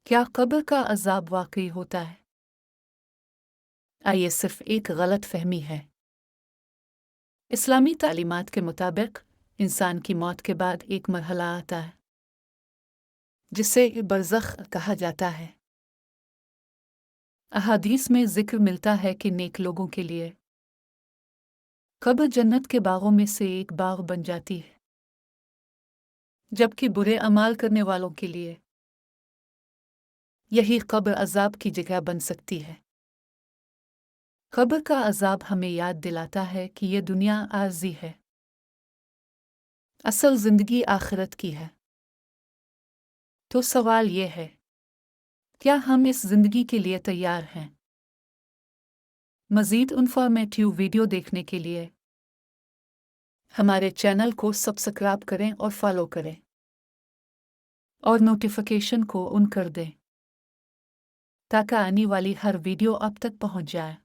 क्या कब्र का अज़ाब वाकई होता है? ये सिर्फ एक गलत फहमी है। इस्लामी तालीमात के मुताबिक इंसान की मौत के बाद एक मरहला आता है जिसे बरज़ख कहा जाता है। अहादीस में जिक्र मिलता है कि नेक लोगों के लिए कब्र जन्नत के बागों में से एक बाग बन जाती है, जबकि बुरे अमाल करने वालों के लिए यही कब्र अज़ाब की जगह बन सकती है। कब्र का अज़ाब हमें याद दिलाता है कि यह दुनिया आर्ज़ी है, असल ज़िंदगी आखिरत की है। तो सवाल यह है, क्या हम इस ज़िंदगी के लिए तैयार हैं? मज़ीद इन्फॉर्मेटिव वीडियो देखने के लिए हमारे चैनल को सब्सक्राइब करें और फॉलो करें और नोटिफिकेशन को ऑन कर दें ताकि आने वाली हर वीडियो आप तक पहुंच जाए।